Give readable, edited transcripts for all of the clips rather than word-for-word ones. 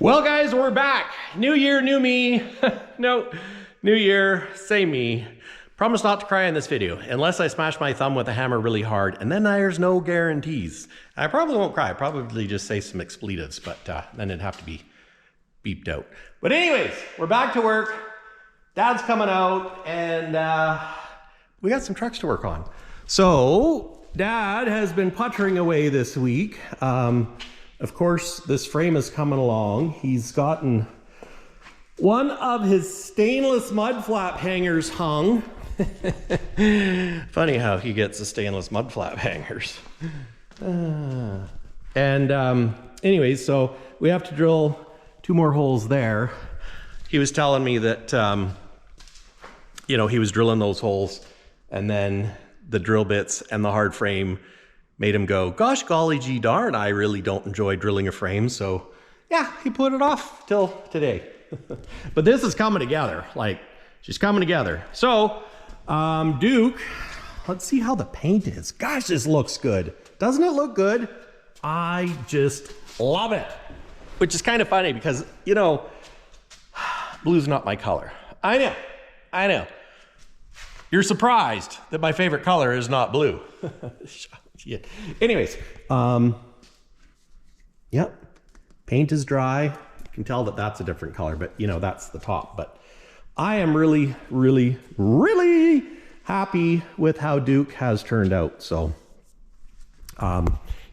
Well guys, we're back. New year, new me. No, new year, same me. Promise not to cry in this video, unless I smash my thumb with a hammer really hard, and then there's no guarantees. I probably won't cry, I'll probably just say some expletives, but then it'd have to be beeped out. But anyways, we're back to work. Dad's coming out, and we got some trucks to work on. So, Dad has been puttering away this week. Of course, this frame is coming along. He's gotten one of his stainless mud flap hangers hung. Funny how he gets the stainless mud flap hangers. Anyways, so we have to drill 2 more holes there. He was telling me that, you know, he was drilling those holes and then the drill bits and the hard frame made him go, gosh golly gee darn, I really don't enjoy drilling a frame. So yeah, he put it off till today. But this is coming together, like she's coming together. So Duke, let's see how the paint is. Gosh, this looks good. Doesn't it look good? I just love it. Which is kind of funny because, you know, blue's not my color. I know. You're surprised that my favorite color is not blue. Yeah. Anyways, yep, paint is dry. You can tell that that's a different color, but you know, that's the top. But I am really, really, really happy with how Duke has turned out. So,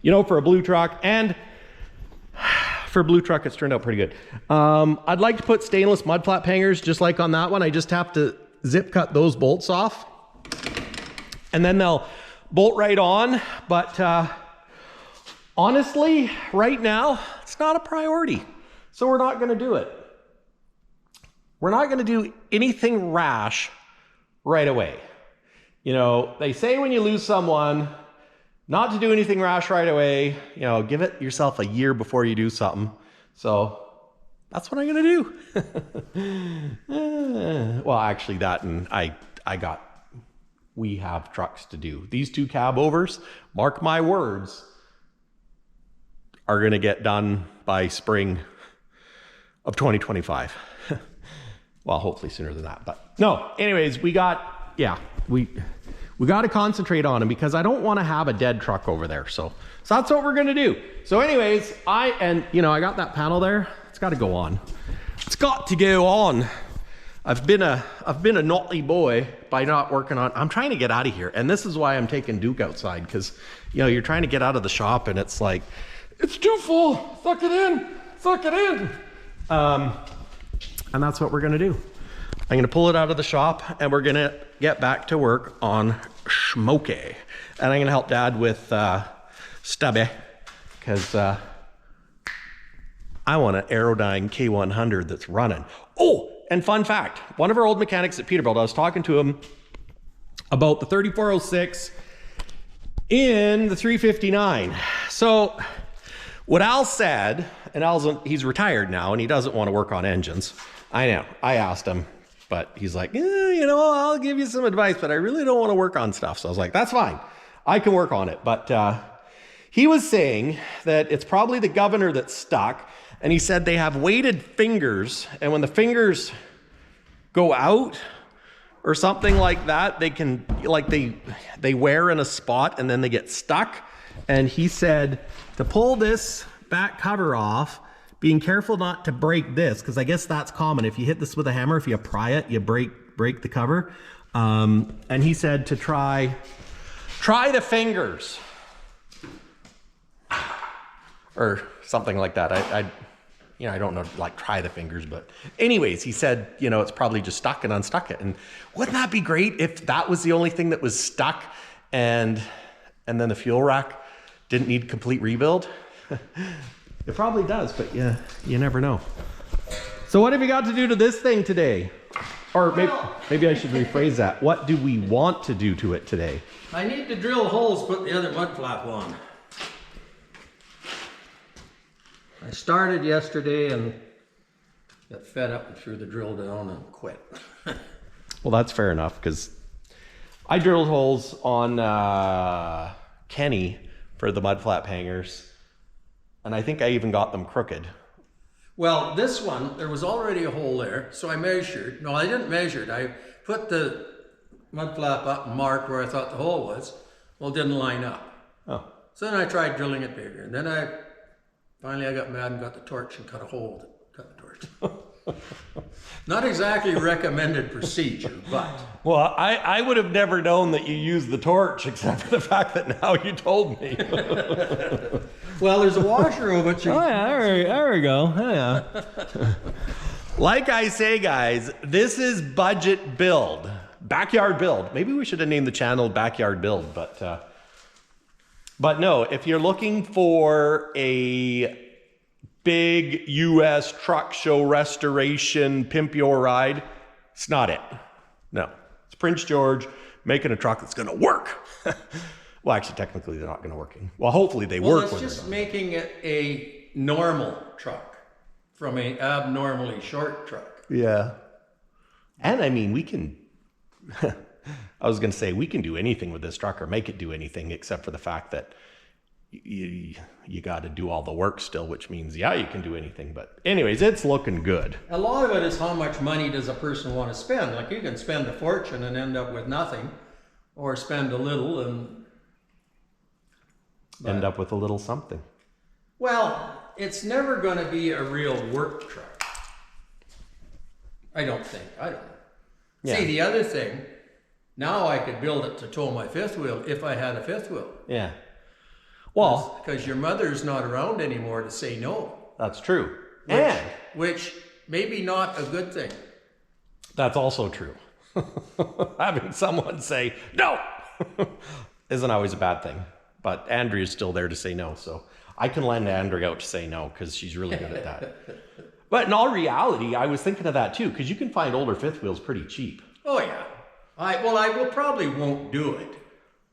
you know, for a blue truck and for a blue truck, it's turned out pretty good. I'd like to put stainless mud flap hangers just like on that one. I just have to zip cut those bolts off and then they'll bolt right on. But honestly, right now, it's not a priority. So we're not gonna do it. We're not gonna do anything rash right away. You know, they say when you lose someone, not to do anything rash right away. You know, give it yourself a year before you do something. So that's what I'm gonna do. Well, actually that, and we have trucks to do. These 2 cab overs, mark my words, are gonna get done by spring of 2025. Well, hopefully sooner than that, but no, anyways, we got to concentrate on them because I don't want to have a dead truck over there. So that's what we're gonna do. So anyways, you know, I got that panel there. It's got to go on. It's got to go on. I've been a naughty boy by not working on. I'm trying to get out of here, and this is why I'm taking Duke outside, because you know, you're trying to get out of the shop and it's like, it's too full. Suck it in. And that's what we're gonna do. I'm gonna pull it out of the shop and we're gonna get back to work on Smokey. And I'm gonna help Dad with Stubby, because I want an Aerodyne K100 that's running. Oh, and fun fact, one of our old mechanics at Peterbilt, I was talking to him about the 3406 in the 359. So what Al said, and he's retired now and he doesn't want to work on engines. I know, I asked him, but he's like, you know, I'll give you some advice, but I really don't want to work on stuff. So I was like, that's fine, I can work on it. But he was saying that it's probably the governor that's stuck. And he said they have weighted fingers, and when the fingers go out or something like that, they can, like they wear in a spot and then they get stuck. And he said to pull this back cover off, being careful not to break this, because I guess that's common. If you hit this with a hammer, if you pry it, you break the cover. And he said to try the fingers. Or something like that. I don't know, like try the fingers, but anyways, he said, it's probably just stuck and unstuck it. And wouldn't that be great if that was the only thing that was stuck and then the fuel rack didn't need complete rebuild? It probably does, but yeah, you never know. So what have you got to do to this thing today? Or maybe I should rephrase that. What do we want to do to it today? I need to drill holes, put the other mud flap on. I started yesterday and got fed up and threw the drill down and quit. Well, that's fair enough, because I drilled holes on Kenny for the mud flap hangers, and I think I even got them crooked. Well, this one, there was already a hole there, so I measured. No, I didn't measure it. I put the mud flap up and marked where I thought the hole was. Well, it didn't line up. Oh. So then I tried drilling it bigger, and then finally I got mad and got the torch and cut a hole. Cut the torch. Not exactly recommended procedure, but. Well, I would have never known that you used the torch, except for the fact that now you told me. Well, there's a washer over it. Oh yeah, there we go. Oh, yeah. Like I say, guys, this is budget build, backyard build. Maybe we should have named the channel Backyard Build, but no, if you're looking for a big US truck show restoration, pimp your ride, it's not it. No, it's Prince George making a truck that's gonna work. Well, actually, technically, they're not gonna work. Well, hopefully they work. Well, it's just making it a normal truck from an abnormally short truck. Yeah. And I mean, we can, I was going to say, we can do anything with this truck or make it do anything except for the fact that you got to do all the work still, which means, yeah, you can do anything. But anyways, it's looking good. A lot of it is how much money does a person want to spend. Like you can spend a fortune and end up with nothing, or spend a little and end up with a little something. Well, it's never going to be a real work truck. I don't think. I don't know. Yeah. See, the other thing, now I could build it to tow my fifth wheel if I had a fifth wheel. Yeah. Well, because your mother's not around anymore to say no. That's true. Which maybe not a good thing. That's also true. Having someone say no isn't always a bad thing. But Andrea's still there to say no, so I can lend Andrea out to say no because she's really good at that. But in all reality, I was thinking of that too, because you can find older fifth wheels pretty cheap. Oh yeah. I probably won't do it.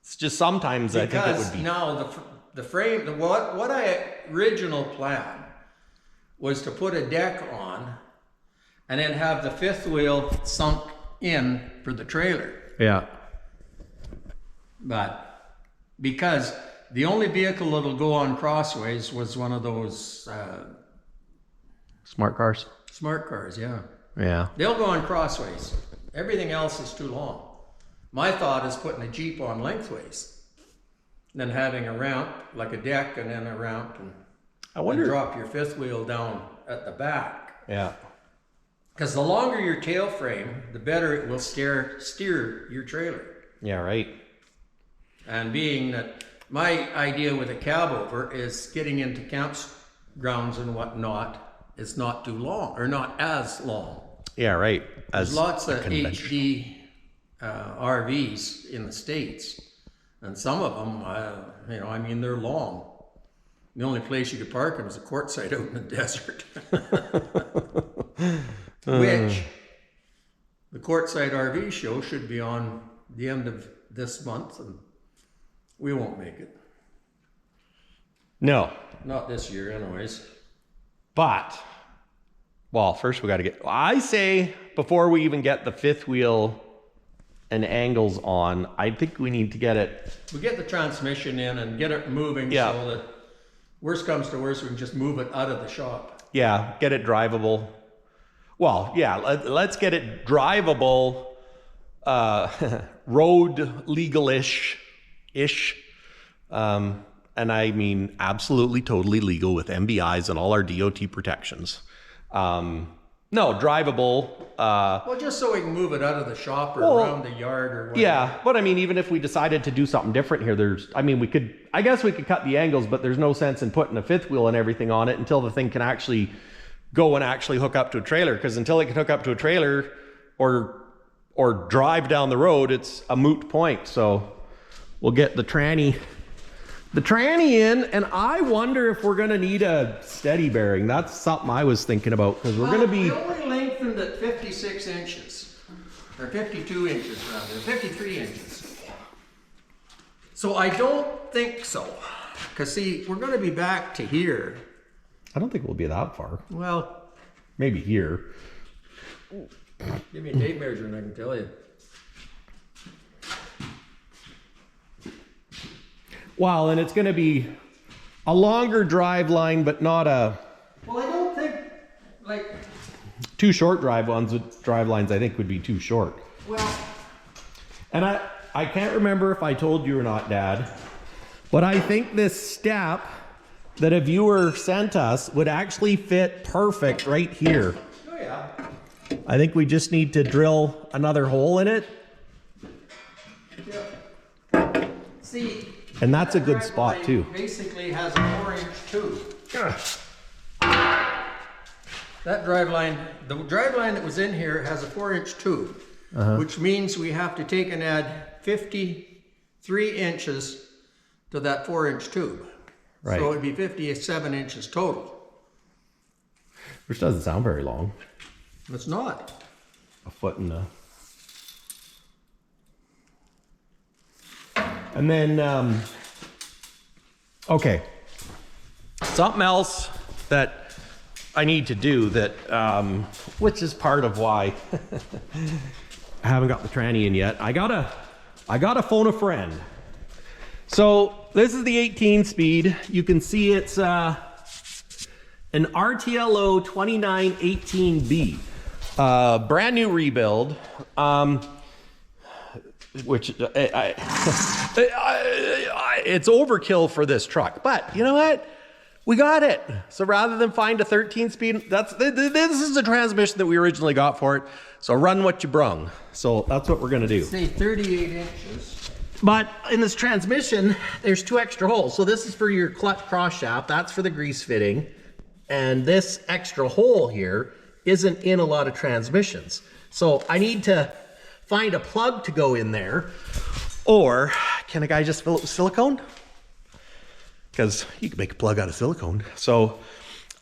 It's just sometimes because I think it would be. Now the frame, what I original plan was to put a deck on and then have the fifth wheel sunk in for the trailer. Yeah. But because the only vehicle that'll go on crossways was one of those smart cars. Smart cars, yeah. Yeah. They'll go on crossways. Everything else is too long. My thought is putting a Jeep on lengthways, and then having a ramp, like a deck, and then a ramp, and drop your fifth wheel down at the back. Yeah. Because the longer your tail frame, the better it will steer your trailer. Yeah, right. And being that my idea with a cab over is getting into campgrounds and whatnot, it's not too long, or not as long. Yeah, right. There's lots of HD RVs in the States, and some of them, they're long. The only place you could park them is a quartzsite out in the desert. Which, the quartzsite RV show should be on the end of this month, and we won't make it. No. Not this year, anyways. But, well, first we got to I say, before we even get the fifth wheel and angles on, I think we need to get it. We get the transmission in and get it moving, yeah. So that worst comes to worst, we can just move it out of the shop. Yeah, get it drivable. Well, yeah, let's get it drivable, road legal-ish, and and I mean absolutely totally legal with MBIs and all our DOT protections. No, drivable. Well, just so we can move it out of the shop or around the yard or whatever. Yeah, but I mean, even if we decided to do something different here, I guess we could cut the angles, but there's no sense in putting a fifth wheel and everything on it until the thing can actually go and actually hook up to a trailer. Because until it can hook up to a trailer or drive down the road, it's a moot point. So we'll get the tranny in, and I wonder if we're gonna need a steady bearing. That's something I was thinking about, because we're gonna be... We only lengthened it 56 inches, or 52 inches rather, 53 inches. So I don't think so, because see, we're gonna be back to here. I don't think we'll be that far. Well, maybe here. Give me a tape measure and I can tell you. Wow, and it's going to be a longer drive line, but not a... Well, I don't think, like... Too short drive lines, I think, would be too short. Well... And I can't remember if I told you or not, Dad, but I think this step that a viewer sent us would actually fit perfect right here. Oh, yeah. I think we just need to drill another hole in it. Yeah. See... And that's a good spot too. Basically has a 4-inch tube. That driveline, the driveline that was in here has a 4-inch tube, which means we have to take and add 53 inches to that 4-inch tube. Right. So it'd be 57 inches total. Which doesn't sound very long. It's not. A foot and a... And then, okay, something else that I need to do that, which is part of why I haven't got the tranny in yet. I gotta phone a friend. So this is the 18 speed. You can see it's an RTLO 2918B, brand new rebuild. Which it's overkill for this truck, but you know what? We got it. So rather than find a 13 speed, this is the transmission that we originally got for it. So run what you brung. So that's what we're gonna do. Say 38 inches. But in this transmission, there's 2 extra holes. So this is for your clutch cross shaft. That's for the grease fitting. And this extra hole here isn't in a lot of transmissions. So I need to find a plug to go in there, or can a guy just fill it with silicone? Because you can make a plug out of silicone. So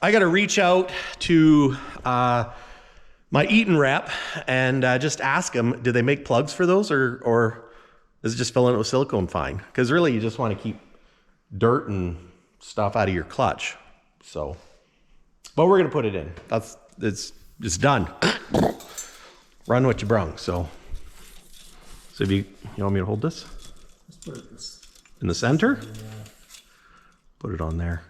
I got to reach out to my Eaton rep and just ask him, do they make plugs for those, or is it just filling it with silicone fine? Because really you just want to keep dirt and stuff out of your clutch. So, but we're gonna put it in. It's done. Run what you brung. So if you want me to hold this? Let's put it this. In the center? Yeah. Put it on there.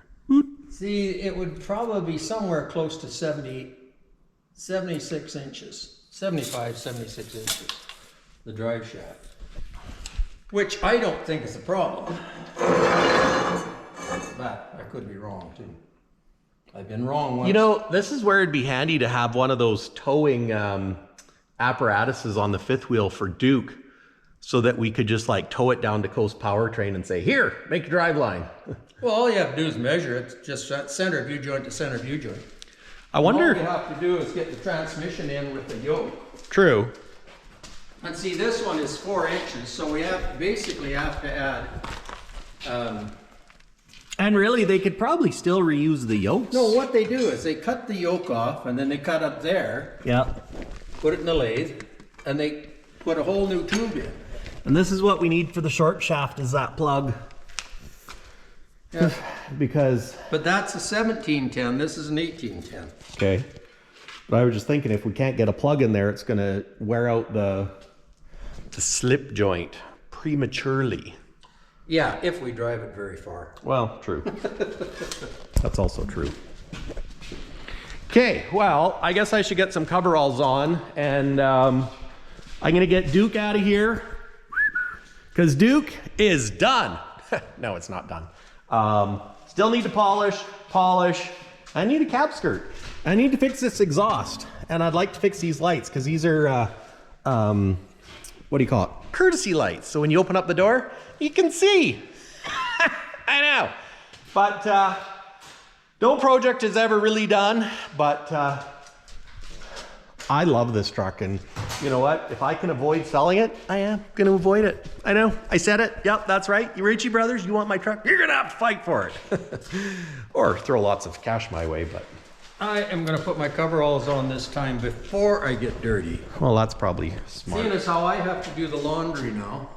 See, it would probably be somewhere close to 76 inches. 75, 76 inches. The drive shaft. Which I don't think is a problem. But I could be wrong too. I've been wrong once. You know, this is where it'd be handy to have one of those towing apparatuses on the fifth wheel for Duke, so that we could just like tow it down to Coast Powertrain and say, here, make a drive line. Well, all you have to do is measure it, just center view joint to center view joint. I wonder. All you have to do is get the transmission in with the yoke. True. And see, this one is 4 inches, so we basically have to add. And really, they could probably still reuse the yokes. No, what they do is they cut the yoke off, and then they cut up there. Yeah. Put it in the lathe, and they put a whole new tube in. And this is what we need for the short shaft, is that plug. Yeah. Because... But that's a 1710, this is an 1810. Okay. But I was just thinking, if we can't get a plug in there, it's going to wear out the slip joint prematurely. Yeah, if we drive it very far. Well, true. That's also true. Okay, well, I guess I should get some coveralls on, and I'm going to get Duke out of here, because Duke is done. No, it's not done. Still need to polish. I need a cap skirt. I need to fix this exhaust, and I'd like to fix these lights because these are, what do you call it? Courtesy lights. So when you open up the door, you can see. I know. But no project is ever really done, but I love this truck, and you know what? If I can avoid selling it, I am gonna avoid it. I know, I said it. Yep, that's right. You Ritchie brothers, you want my truck? You're gonna have to fight for it. Or throw lots of cash my way, but. I am gonna put my coveralls on this time before I get dirty. Well, that's probably smart. Seeing as how I have to do the laundry now.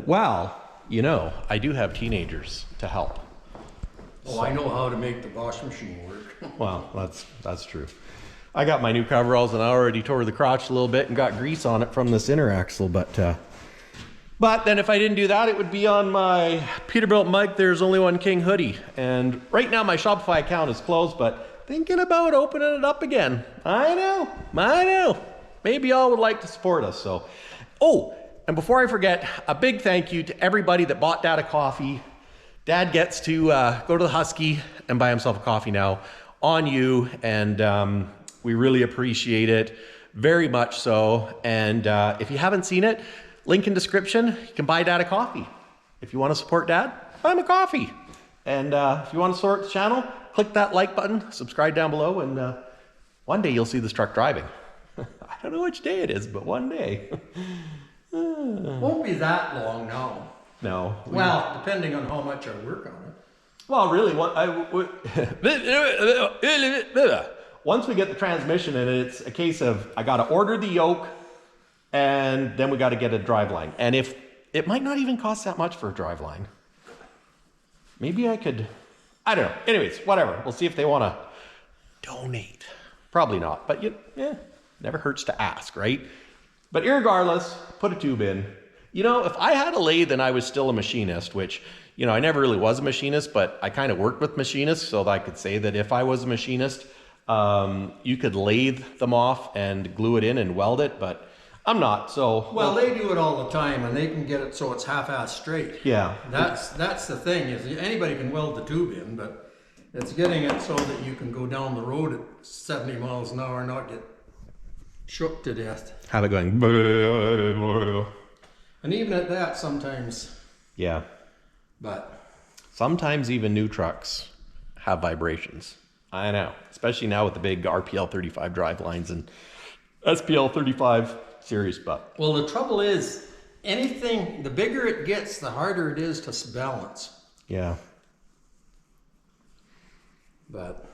Well, you know, I do have teenagers to help. Oh, I know how to make the washing machine work. Well, that's true. I got my new coveralls and I already tore the crotch a little bit and got grease on it from this inner axle, but then if I didn't do that, it would be on my Peterbilt Mike There's Only One King hoodie. And right now my Shopify account is closed, but thinking about opening it up again. I know. Maybe y'all would like to support us, so. Oh, and before I forget, a big thank you to everybody that bought Dad a coffee. Dad gets to go to the Husky and buy himself a coffee now on you, and we really appreciate it, very much so. And if you haven't seen it, link in description, you can buy Dad a coffee. If you want to support Dad, buy him a coffee. And if you want to support the channel, click that like button, subscribe down below, and one day you'll see this truck driving. I don't know which day it is, but one day. Won't be that long now. No. Well, depending on how much I work on it. Well, really, once we get the transmission in, it's a case of I got to order the yoke, and then we got to get a driveline. And if it might not even cost that much for a driveline, maybe I could. I don't know. Anyways, whatever. We'll see if they want to donate. Probably not, but never hurts to ask, right? But irregardless, put a tube in. You know, if I had a lathe and I was still a machinist, which, you know, I never really was a machinist, but I kind of worked with machinists, so that I could say that if I was a machinist, you could lathe them off and glue it in and weld it, but I'm not, so. Well, they do it all the time, and they can get it so it's half-assed straight. Yeah. That's the thing, is anybody can weld the tube in, but it's getting it so that you can go down the road at 70 miles an hour and not get shook to death. Have it going. And even at that, sometimes. Yeah. But. Sometimes even new trucks have vibrations. I know. Especially now with the big RPL 35 drive lines and SPL 35 series, but. Well, the trouble is, anything, the bigger it gets, the harder it is to balance. Yeah. But.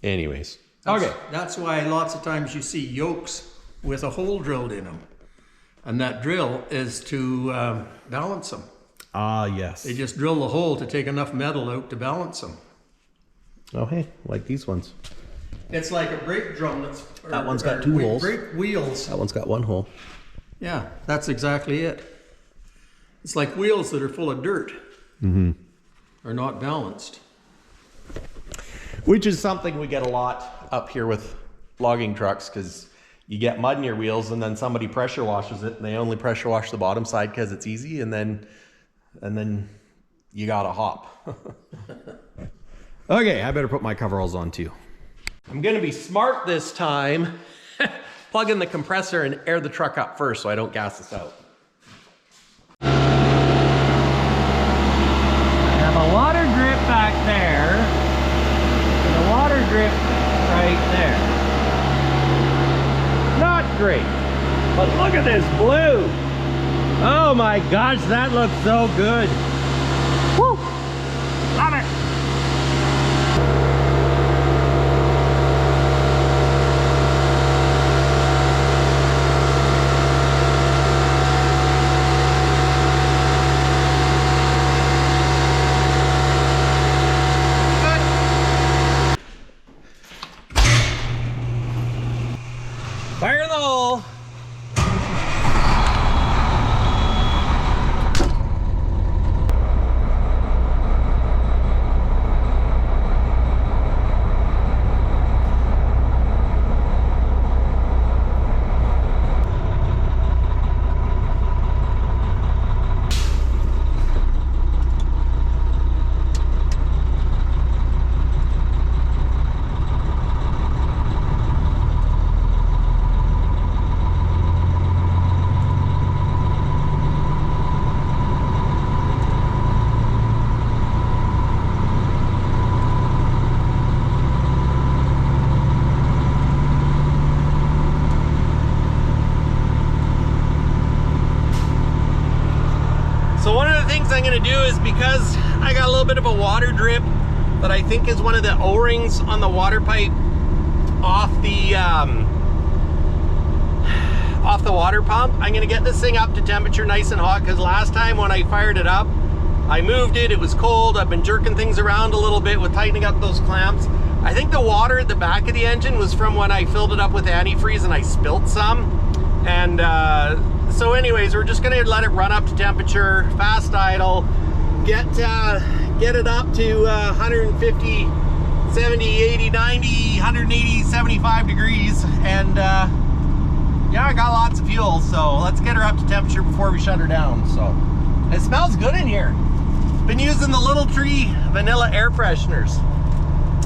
Anyways. Okay. That's why lots of times you see yokes with a hole drilled in them. And that drill is to balance them. Ah, yes. They just drill the hole to take enough metal out to balance them. Oh, hey, like these ones. It's like a brake drum that's... That one's got two holes. Brake wheels. That one's got one hole. Yeah, that's exactly it. It's like wheels that are full of dirt. Mm-hmm. Are not balanced. Which is something we get a lot up here with logging trucks, because you get mud in your wheels and then somebody pressure washes it and they only pressure wash the bottom side because it's easy, and then you gotta hop. Okay, I better put my coveralls on too. I'm gonna be smart this time. Plug in the compressor and air the truck up first so I don't gas this out. I have a water drip back there and a water drip right there. Not great, but look at this blue. Oh my gosh, that looks so good. Woo! Love it. Fire in the hole. gonna do is, because I got a little bit of a water drip that I think is one of the O-rings on the water pipe off the water pump, I'm gonna get this thing up to temperature nice and hot, because last time when I fired it up, I moved it, it was cold. I've been jerking things around a little bit with tightening up those clamps. I think the water at the back of the engine was from when I filled it up with antifreeze and I spilt some. And so anyways, we're just gonna let it run up to temperature, fast idle, get it up to 150, 70, 80, 90, 180, 75 degrees. And yeah, I got lots of fuel, so let's get her up to temperature before we shut her down. So it smells good in here. Been using the Little Tree vanilla air fresheners.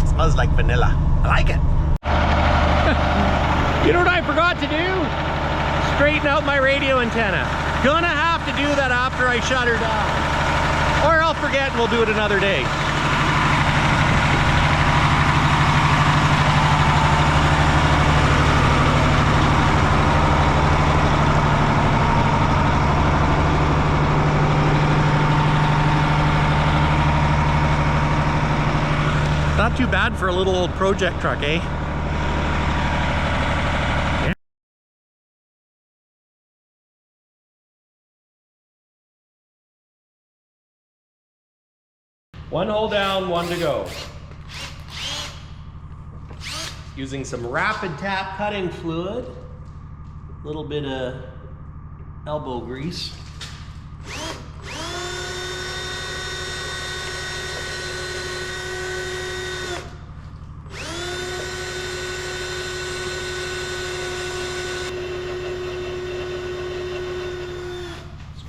It smells like vanilla. I like it. You know what I forgot to do? Straighten out my radio antenna. Gonna have to do that after I shut her down. Or I'll forget and we'll do it another day. Not too bad for a little old project truck, eh? Yeah. One hole down, one to go. Using some rapid tap cutting fluid, a little bit of elbow grease.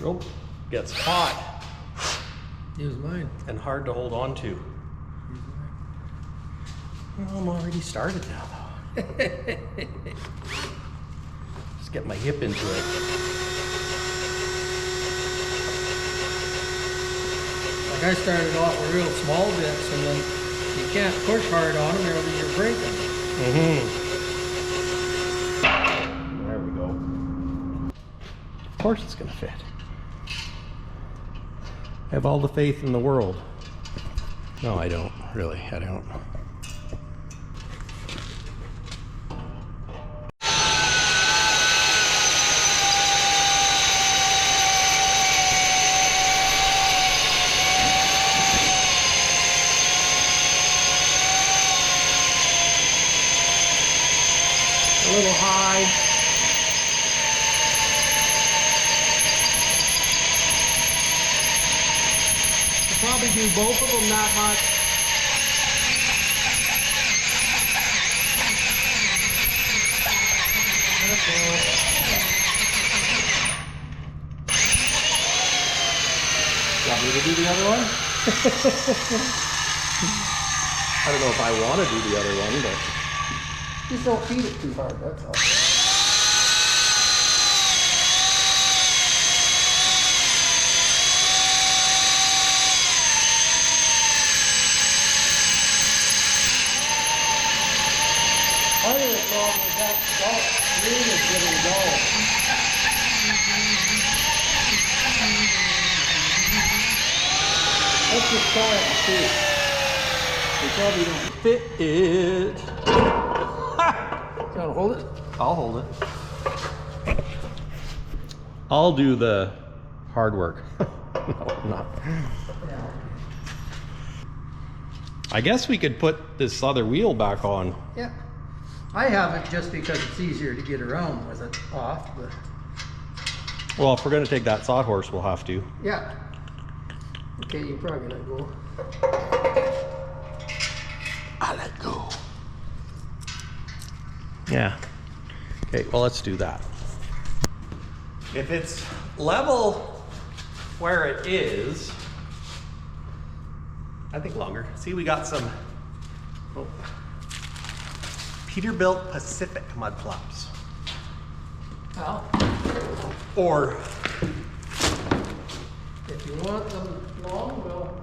Rope gets hot. Use mine. And hard to hold on to. Well, I'm already started now though. Just get my hip into it. Like I started off with real small bits, and then you can't push hard on them or you're breaking. There we go. Of course it's gonna fit. I have all the faith in the world. No, I don't, really, I don't. A little high. Probably do both of them that much. Want me to do the other one? I don't know if I want to do the other one, but Just don't feed it too hard, that's all. Part of the problem is that green is getting dull. Let's just try it and see. We probably don't fit it. You want to hold it? I'll hold it. I'll do the hard work. No, I'm not. Yeah. I guess we could put this other wheel back on. Yeah. I have it just because it's easier to get around with it off, but Well, if we're going to take that sawhorse, we'll have to. yeah. Okay, you probably let go. I let go. Yeah. Okay, well, let's do that. If it's level where it is, I think longer. See, we got some Peterbilt Pacific mud flaps. Well, Or if you want them long, well,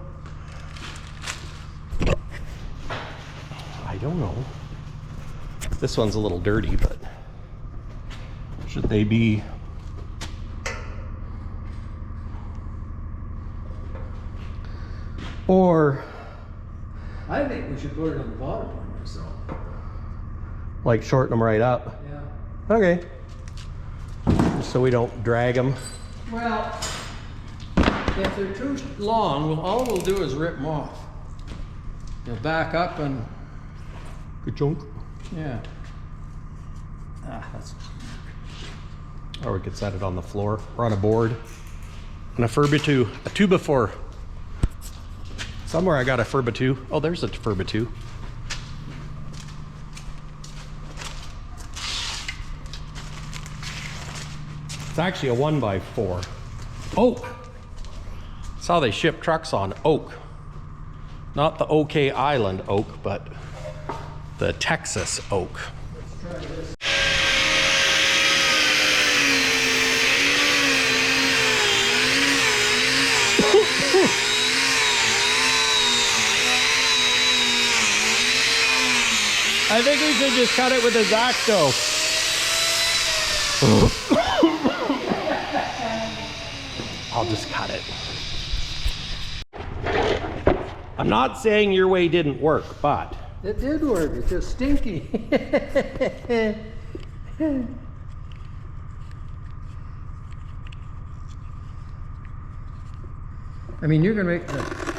I don't know. This one's a little dirty, but should they be? Or I think we should put it on the bottom one myself. like shorten them right up. Yeah. Okay. Just so we don't drag them. Well, if they're too long, all we'll do is rip them off. You'll back up and, Good chunk. yeah. Ah, that's, Or we could set it on the floor or on a board. And a Furby2, a 2x4. Somewhere I got a Furby2. Oh, there's a Furby2. It's actually a 1x4. Oak. That's how they ship trucks on oak. Not the OK Island oak, but the Texas oak. let's try this. I think we should just cut it with a X-Acto. I'll just cut it. I'm not saying your way didn't work, but It did work, it's just stinky. I mean, you're gonna make the...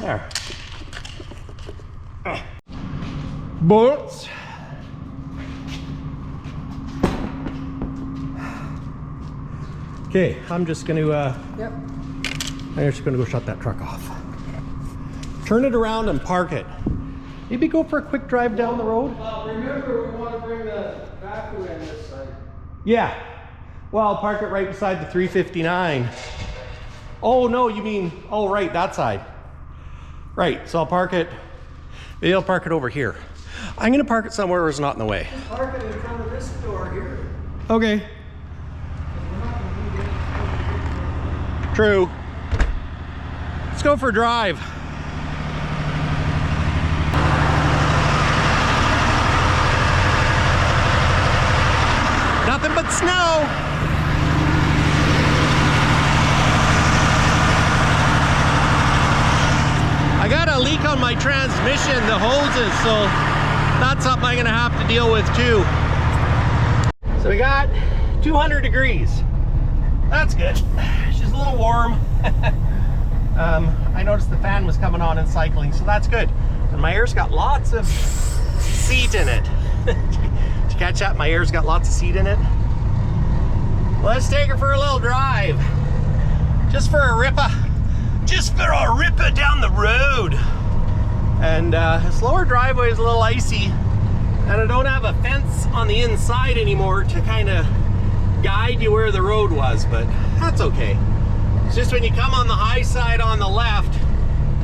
there. Bolts. Okay, I'm just gonna Yep. I'm just gonna go shut that truck off. Turn it around and park it. Maybe go for a quick drive down the road. Remember, we want to bring the backhoe in this side. Yeah. Well, I'll park it right beside the 359. Oh no, you mean, oh right, that side. Right, so I'll park it, maybe I'll park it over here. I'm gonna park it somewhere where it's not in the way. Park it in front of this door here. Okay. We're not gonna need it. True. Let's go for a drive. Nothing but snow. I got a leak on my transmission, the hoses, so that's something I'm gonna have to deal with too. So we got 200 degrees. That's good. It's just a little warm. I noticed the fan was coming on and cycling, so that's good. And my air's got lots of seat in it. Did you catch that? My air's got lots of seat in it. Let's take her for a little drive. Just for a ripper. Just for a ripper down the road. And this lower driveway is a little icy, and I don't have a fence on the inside anymore to kind of guide you where the road was, but that's okay. It's just when you come on the high side on the left,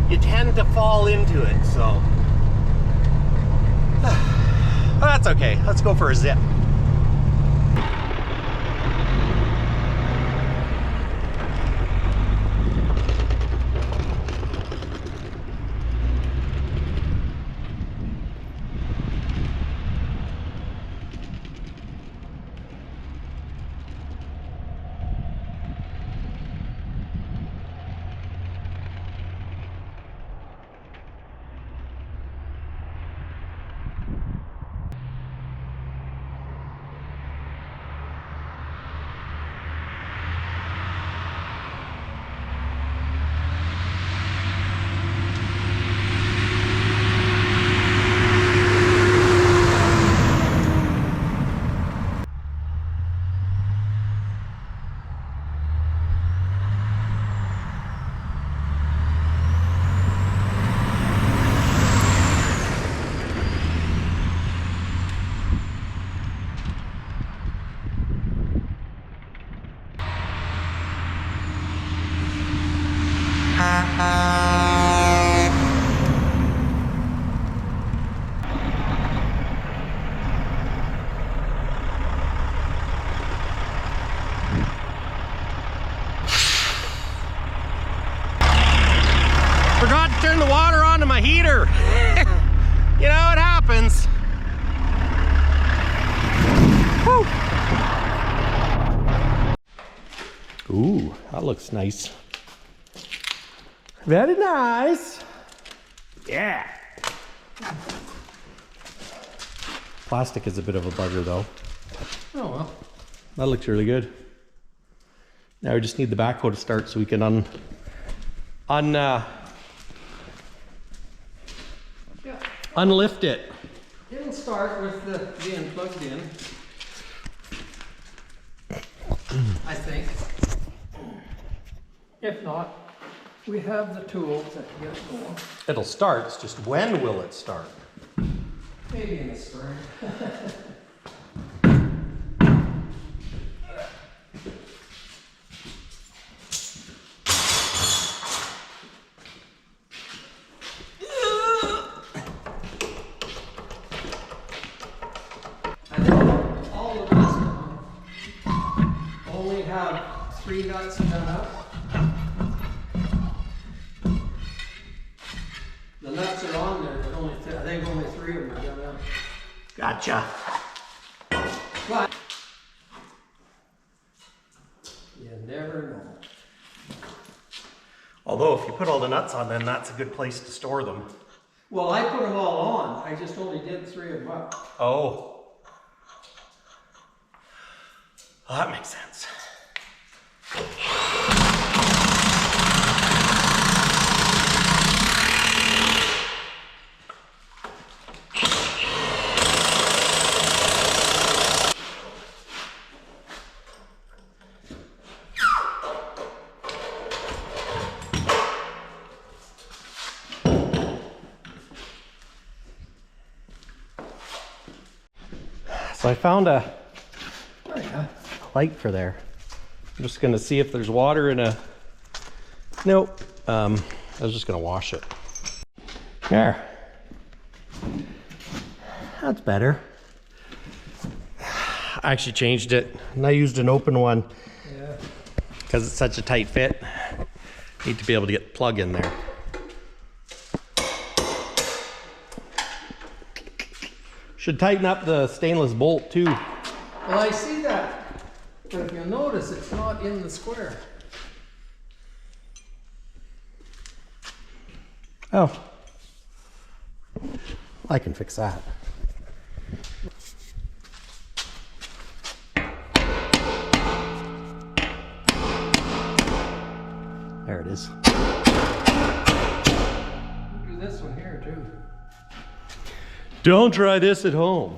you tend to fall into it, so. Well, that's okay. Let's go for a zip. Forgot to turn the water on to my heater. You know, it happens. that looks nice. Very nice. Yeah. Plastic is a bit of a bugger though. Oh well. That looks really good. Now we just need the backhoe to start so we can unlift it. It'll start with the being plugged in, I think. If not, we have the tools that get it going. It'll start, it's just when will it start? Maybe in the spring. I think all of us only have 3 nuts done up. The nuts are on there, but I think only 3 of them are done up. Gotcha. But you never know. Although if you put all the nuts on, then that's a good place to store them. Well, I put them all on. I just only did 3 of them up. Oh. Well, that makes sense. So I found a light for there. I'm just gonna see if there's water in a, nope. I was just gonna wash it. There. That's better. I actually changed it and I used an open one. Yeah. Because it's such a tight fit. Need to be able to get the plug in there. Should tighten up the stainless bolt too. Well, I see that, but if you'll notice, it's not in the square. Oh. I can fix that. There it is. Do this one here too. Don't try this at home.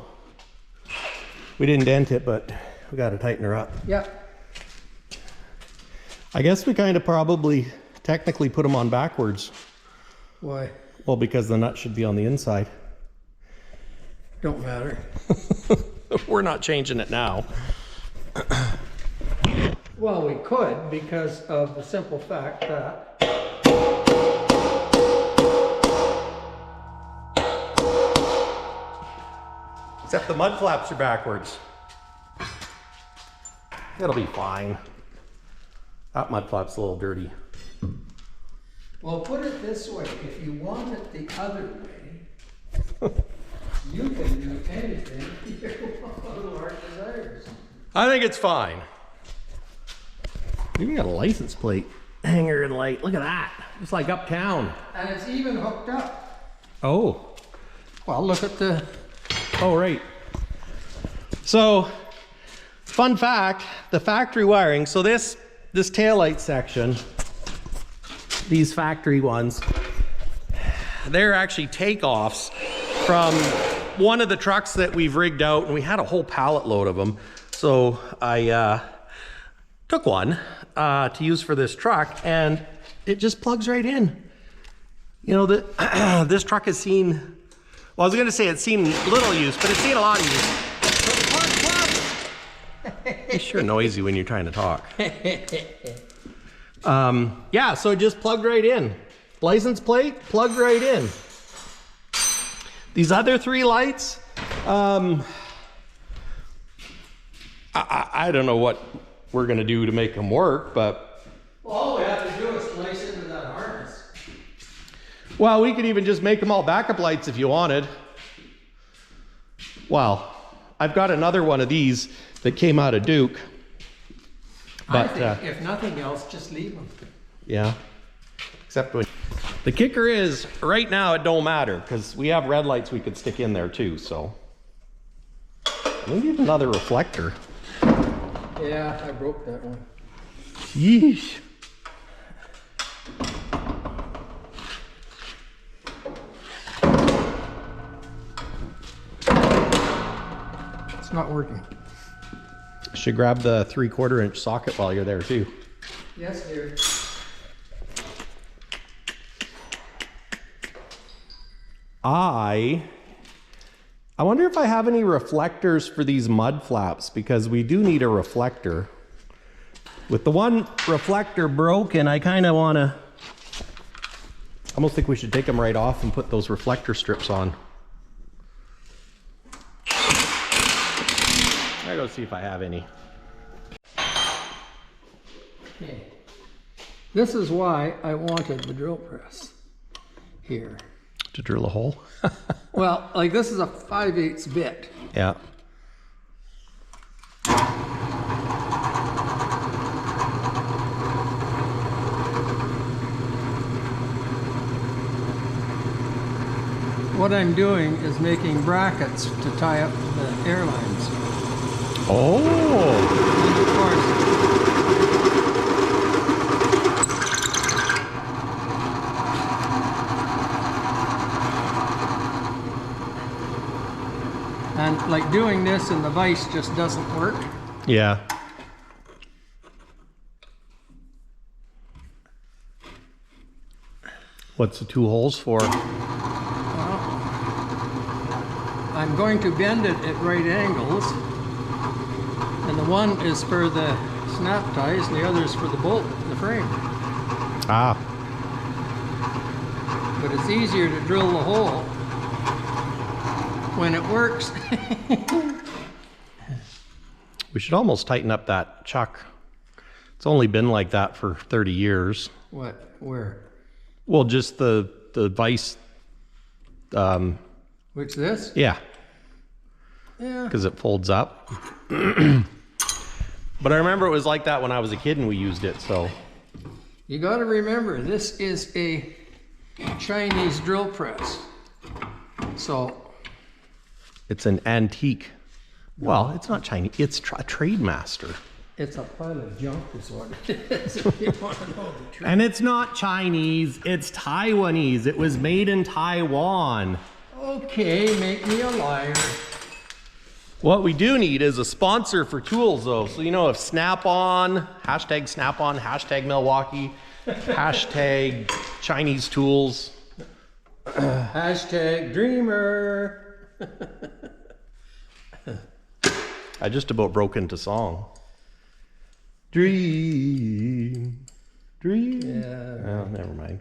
We didn't dent it, but we got to tighten her up. Yeah. I guess we kind of probably technically put them on backwards. Why? Well, because the nut should be on the inside. Don't matter. We're not changing it now. Well, we could because of the simple fact that except the mud flaps are backwards. It'll be fine. That mud flap's a little dirty. well, put it this way, if you want it the other way, you can do anything your heart desires. I think it's fine. We even got a license plate hanger and light. Look at that. It's like uptown. And it's even hooked up. Oh. Well, look at the... Oh, right. So, fun fact, the factory wiring. So this taillight section, these factory ones, they're actually takeoffs from one of the trucks that we've rigged out, and we had a whole pallet load of them. So I took one to use for this truck, and it just plugs right in. You know, this truck has seen, well, I was going to say it's seen little use, but it's seen a lot of use. It's sure noisy when you're trying to talk. Yeah, so it just plugged right in. License plate, plugged right in. These other 3 lights, I don't know what we're gonna do to make them work, but... Well, all we have to do is place into that harness. Well, we could even just make them all backup lights if you wanted. Well, I've got another one of these that came out of Duke. I But think if nothing else, just leave them. yeah, except when the kicker is right now it don't matter because we have red lights we could stick in there too. So we need another reflector. Yeah, I broke that one. Yeesh. It's not working. Should grab the 3/4 inch socket while you're there too. Yes, dear. I wonder if I have any reflectors for these mud flaps because we do need a reflector. With the one reflector broken, I kind of want to, I almost think we should take them right off and put those reflector strips on. I go see if I have any. Okay. This is why I wanted the drill press here. To drill a hole? Well, like this is a 5/8 bit. Yeah. What I'm doing is making brackets to tie up the airlines. Oh! And of course, and like doing this in the vise just doesn't work. Yeah. What's the 2 holes for? I'm going to bend it at right angles, and the one is for the snap ties and the other is for the bolt in the frame. Ah. But it's easier to drill the hole when it works. We should almost tighten up that chuck. It's only been like that for 30 years. What? Where? Well, just the vise. Which this? Yeah, Yeah. because it folds up. But I remember it was like that when I was a kid and we used it, so. You got to remember, this is a Chinese drill press. So. It's an antique. Well, it's not Chinese, it's a trade master. It's a pile of junk is what it is, if you want to know the truth. And it's not Chinese, it's Taiwanese. It was made in Taiwan. Okay, make me a liar. What we do need is a sponsor for tools though. So you know if Snap-on, hashtag Milwaukee, hashtag Chinese tools. Hashtag dreamer. I just about broke into song. Dream, dream. Yeah. Oh, never mind.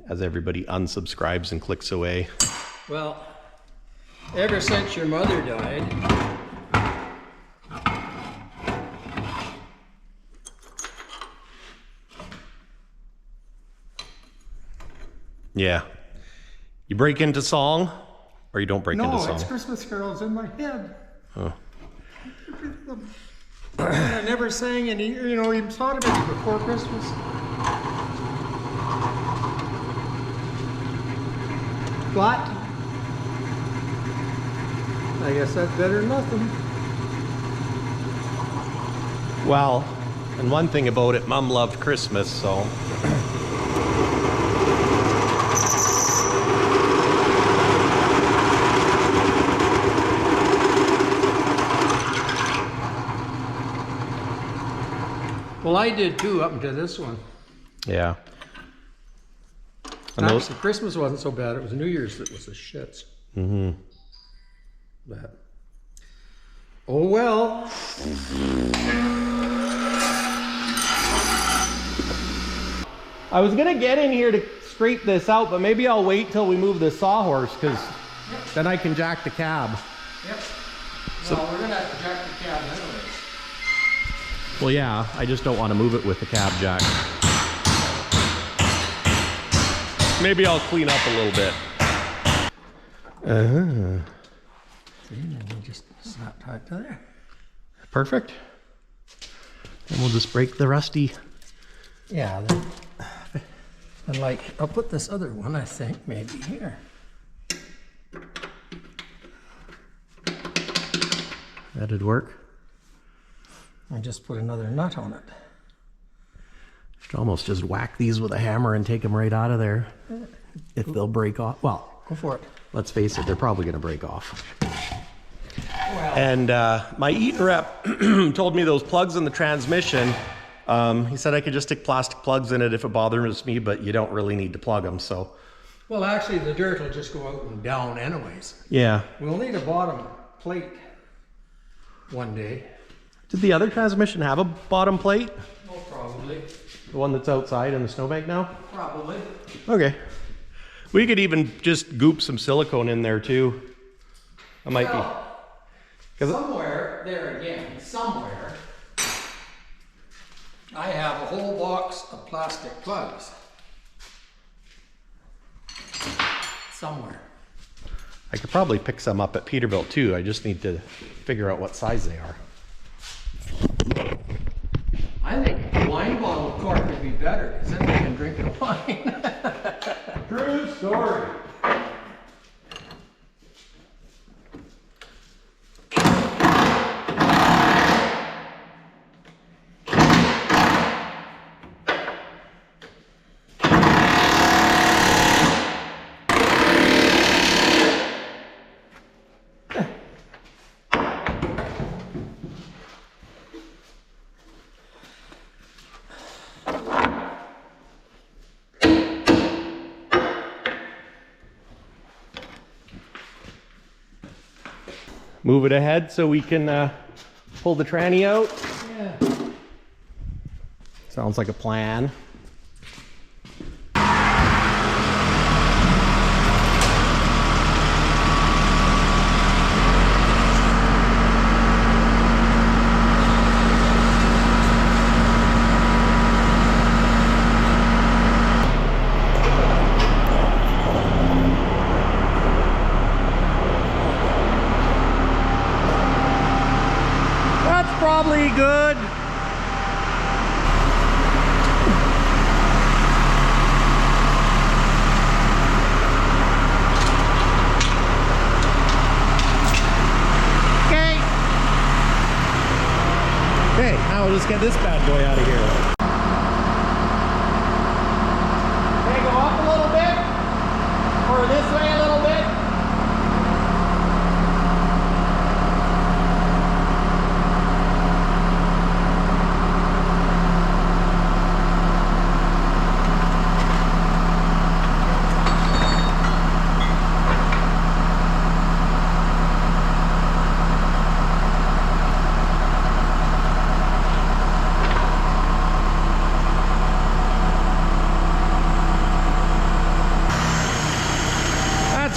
As everybody unsubscribes and clicks away. Well, ever since your mother died, Yeah. You break into song or you don't break into no, song? it's Christmas carols in my head. Oh. I never sang any, you know, even thought of it before Christmas. What? I guess that's better than nothing. Well, and one thing about it, Mom loved Christmas, so. Well, I did too, up until this one. Yeah. And those, Actually, Christmas wasn't so bad. It was New Year's that was the shits. mm-hmm. But, oh well. I was gonna get in here to scrape this out, but maybe I'll wait till we move the sawhorse, because then I can jack the cab. Yep. Well, we're gonna have to jack the cab anyways. Well, yeah, I just don't want to move it with the cab jack. Maybe I'll clean up a little bit. See, and then we just snap tight to there. Perfect. And we'll just break the rusty. Yeah. And like, I'll put this other one, I think, maybe here. That'd work. I just put another nut on it. Should almost just whack these with a hammer and take them right out of there. If they'll break off. Well, Go for it. let's face it, they're probably gonna break off. Well, And my Eaton rep told me those plugs in the transmission, he said I could just stick plastic plugs in it if it bothers me, but you don't really need to plug them, so. well, actually, the dirt will just go out and down anyways. Yeah. We'll need a bottom plate one day. Did the other transmission have a bottom plate? Oh, probably. The one that's outside in the snowbank now? Probably. Okay. We could even just goop some silicone in there too. I might be. Somewhere, there again, somewhere, I have a whole box of plastic plugs. Somewhere. I could probably pick some up at Peterbilt too. I just need to figure out what size they are. I think a wine bottle cork would be better, because then we can drink the wine. True story. Move it ahead so we can pull the tranny out. Yeah. Sounds like a plan. Probably good. Okay. Okay, now we'll just get this bad boy out of here. Okay, go up a little bit, or this way a little bit.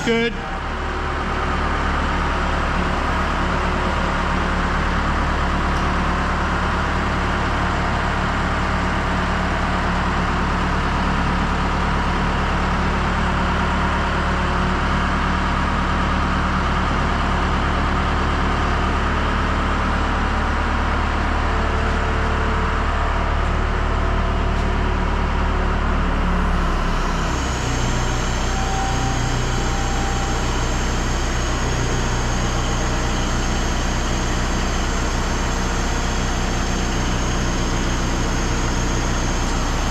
Good.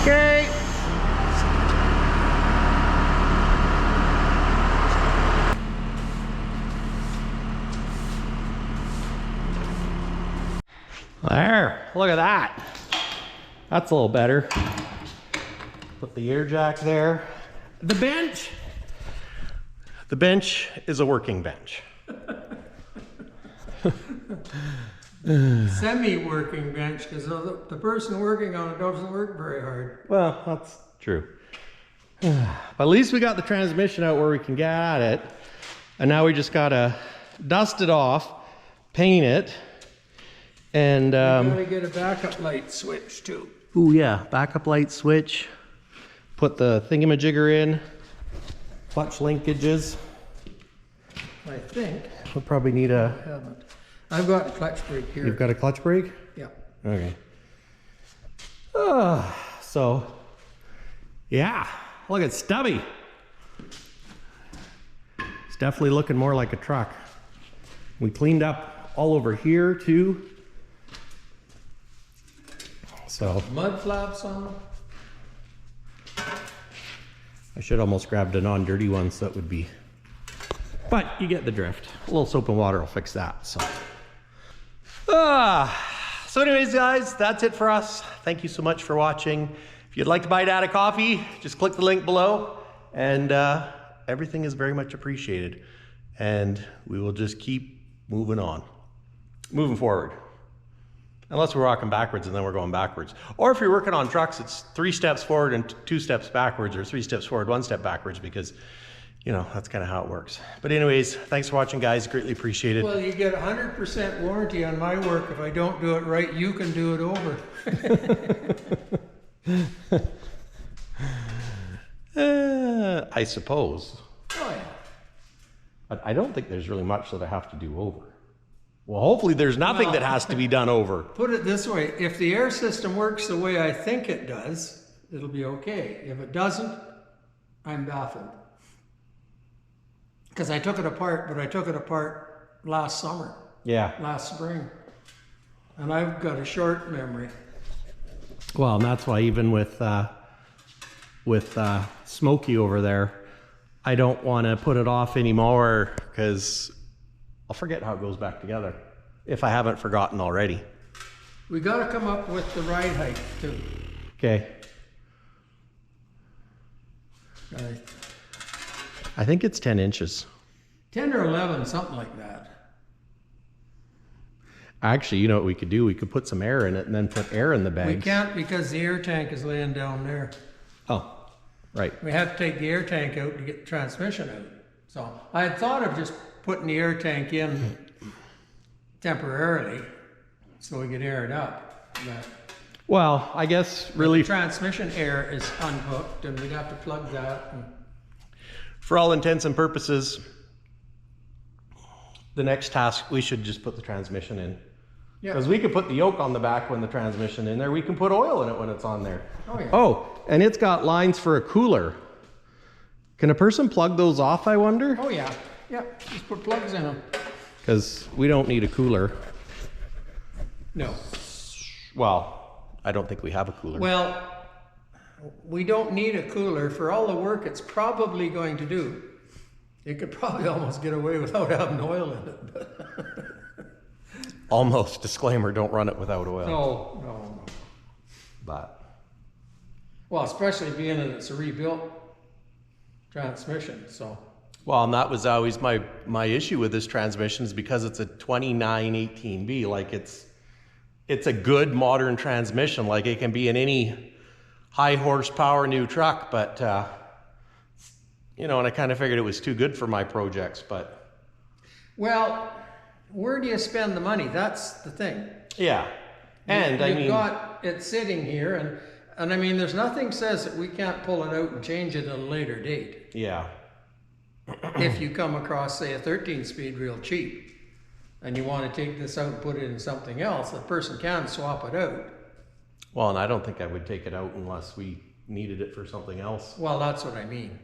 Okay. There, look at that. That's a little better. Put the ear jack there. The bench. The bench is a working bench. Semi-working bench, because the person working on it doesn't work very hard. Well, that's true. But at least we got the transmission out where we can get at it. And now we just gotta dust it off, paint it, and Gotta get a backup light switch too. ooh yeah, backup light switch. Put the thingamajigger in, clutch linkages. I think. We'll probably need I a haven't. I've got a clutch brake here. You've got a clutch brake? Yeah. Okay. So, yeah, look at Stubby. It's definitely looking more like a truck. We cleaned up all over here too. So Mud flaps on them. I should almost grabbed a non-dirty one so that would be, but you get the drift. A little soap and water will fix that. So, so anyways, guys, that's it for us. Thank you so much for watching. If you'd like to buy Dad a coffee, just click the link below, and everything is very much appreciated. And we will just keep moving forward. Unless we're walking backwards and then we're going backwards. Or if you're working on trucks, it's 3 steps forward and 2 steps backwards, or 3 steps forward, 1 step backwards, because, you know, that's kind of how it works. But anyways, thanks for watching, guys. Greatly appreciated. Well, you get 100% warranty on my work. If I don't do it right, you can do it over. I suppose. Oh, yeah. But I don't think there's really much that I have to do over. Well, hopefully there's nothing that has to be done over. Put it this way, if the air system works the way I think it does, it'll be okay. If it doesn't, I'm baffled. Because I took it apart, but I took it apart last summer. Yeah. Last spring. And I've got a short memory. Well, and that's why even with Smokey over there, I don't want to put it off anymore, because I'll forget how it goes back together, if I haven't forgotten already. We got to come up with the ride height too. Okay. I think it's 10 inches. 10 or 11, something like that. Actually, you know what we could do? We could put some air in it and then put air in the bags. We can't, because the air tank is laying down there. Oh, right. We have to take the air tank out to get the transmission out. So I had thought of just putting the air tank in temporarily so we could air it up. But well, I guess really the transmission air is unhooked, and we'd have to plug that. For all intents and purposes, the next task, we should just put the transmission in. Yeah. Because we could put the yoke on the back when the transmission in there. We can put oil in it when it's on there. Oh, yeah. Oh, and it's got lines for a cooler. Can a person plug those off, I wonder? Oh, yeah. Yeah, just put plugs in them. Because we don't need a cooler. No. Well, I don't think we have a cooler. Well, we don't need a cooler for all the work it's probably going to do. You could probably almost get away without having oil in it. But Almost. Disclaimer, don't run it without oil. No. But Well, especially being that it's a rebuilt transmission, so. well, and that was always my issue with this transmission, is because it's a 2918B. Like it's a good modern transmission. Like it can be in any high horsepower new truck, but you know, and I kind of figured it was too good for my projects, but. Well, where do you spend the money? That's the thing. Yeah. And I mean, You've got it sitting here, and I mean, there's nothing says that we can't pull it out and change it at a later date. yeah. If you come across, say, a 13-speed real cheap, and you want to take this out and put it in something else, the person can swap it out. Well, and I don't think I would take it out unless we needed it for something else. Well, that's what I mean.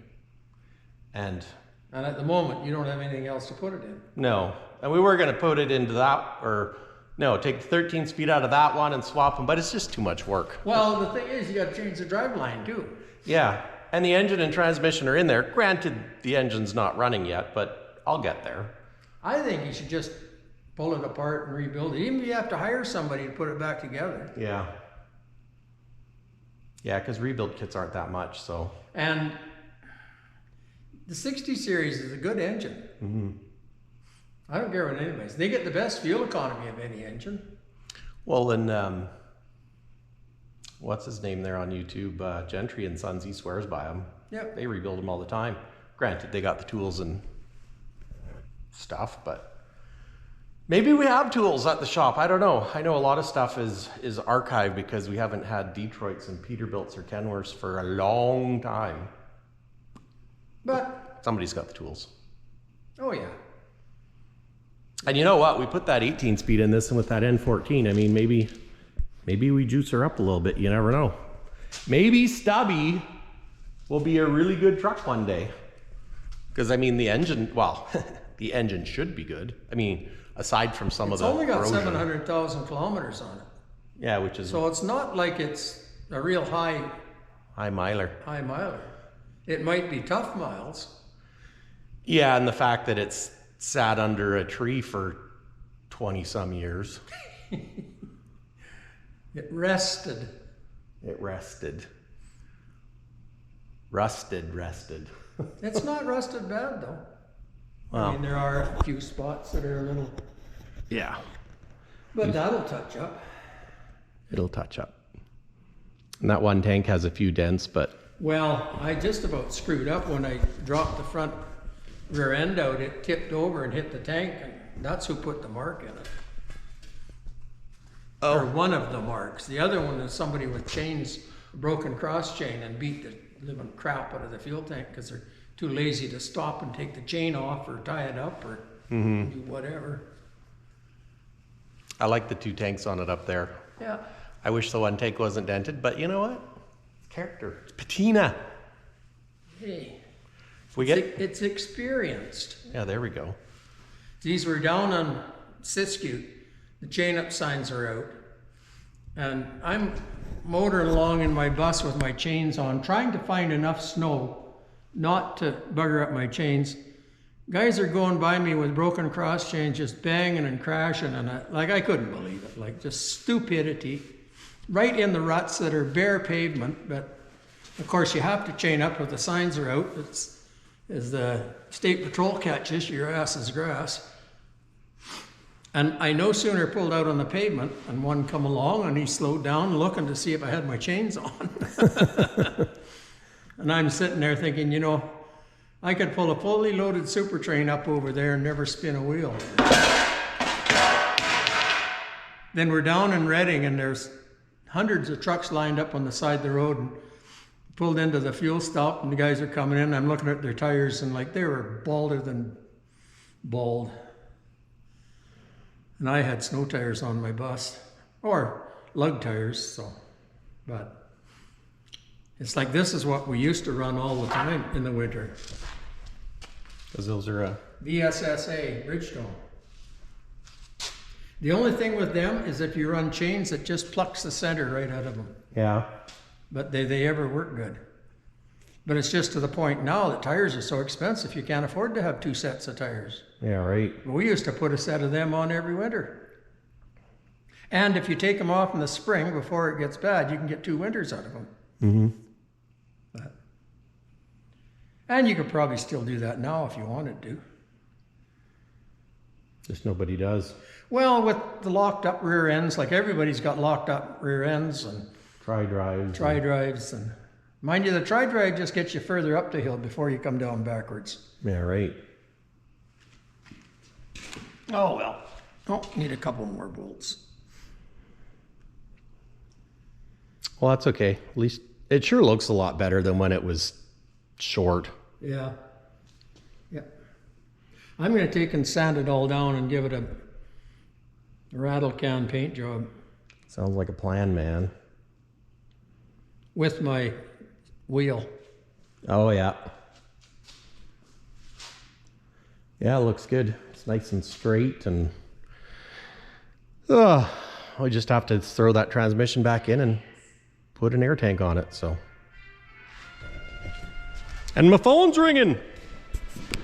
And at the moment, you don't have anything else to put it in. no, and we were going to put it into that, or no, take the 13 speed out of that one and swap them, but it's just too much work. Well, the thing is, you got to change the driveline too. Yeah, and the engine and transmission are in there. Granted, the engine's not running yet, but I'll get there. I think you should just pull it apart and rebuild it. Even if you have to hire somebody to put it back together. Yeah. Yeah, because rebuild kits aren't that much, so. And the 60 series is a good engine. Mm-hmm. I don't care what anybody says. They get the best fuel economy of any engine. Well, then, what's his name there on YouTube? Gentry and Sons, he swears by them. Yep. They rebuild them all the time. Granted, they got the tools and stuff, but maybe we have tools at the shop. I don't know. I know a lot of stuff is archived because we haven't had Detroits and Peterbilts or Kenworths for a long time. But, Somebody's got the tools. oh yeah. And you know what? We put that 18 speed in this, and with that N14, I mean, maybe we juice her up a little bit. You never know. Maybe Stubby will be a really good truck one day. Because I mean, the engine, well, the engine should be good. I mean, aside from some of the It's only got corrosion. 700,000 kilometers on it. Yeah, which is So it's not like it's a real high miler. miler. It might be tough miles. Yeah, and the fact that it's sat under a tree for 20 some years. It rested. It rested. Rested. It's not rusted bad though. Well, I mean, there are a few spots that are a little, yeah, but that'll touch up. it'll touch up. And that one tank has a few dents, but Well, I just about screwed up when I dropped the front rear end out. It tipped over and hit the tank, and that's who put the mark in it. Or one of the marks. The other one is somebody with chains, a broken cross chain, and beat the living crap out of the fuel tank because they're too lazy to stop and take the chain off or tie it up or do whatever. I like the two tanks on it up there. Yeah. I wish the one tank wasn't dented, but you know what? It's character. It's patina. Hey, If we get, it's experienced. yeah, there we go. These were down on Siskiyou. The chain up signs are out. And I'm motoring along in my bus with my chains on, trying to find enough snow not to bugger up my chains. Guys are going by me with broken cross chains, just banging and crashing, and I couldn't believe it. Like, just stupidity. Right in the ruts that are bare pavement, but of course you have to chain up if the signs are out. It's, as the state patrol catches, your ass is grass. And I no sooner pulled out on the pavement and one come along and he slowed down looking to see if I had my chains on. And I'm sitting there thinking, you know, I could pull a fully loaded super train up over there and never spin a wheel. Then we're down in Redding and there's hundreds of trucks lined up on the side of the road, and pulled into the fuel stop and the guys are coming in. I'm looking at their tires and like they were balder than bald. And I had snow tires on my bus, or lug tires, so, but it's like this is what we used to run all the time in the winter. Because those are VSSA, Bridgestone. The only thing with them is if you run chains, it just plucks the center right out of them. yeah. But they ever work good. But it's just to the point now that tires are so expensive, you can't afford to have two sets of tires. Yeah, right. We used to put a set of them on every winter. And if you take them off in the spring before it gets bad, you can get 2 winters out of them. Mm-hmm. And you could probably still do that now if you wanted to. Just nobody does. Well, with the locked up rear ends, like everybody's got locked up rear ends and Tri-drives. and mind you, the tri-drive just gets you further up the hill before you come down backwards. Yeah, right. Oh well. Oh, need a couple more bolts. Well, that's okay. At least it sure looks a lot better than when it was short. Yeah. Yep. I'm going to take and sand it all down and give it a rattle can paint job Sounds like a plan, man. with my wheel. Oh, yeah. Yeah, it looks good. It's nice and straight, and we just have to throw that transmission back in and put an air tank on it, so. And my phone's ringing.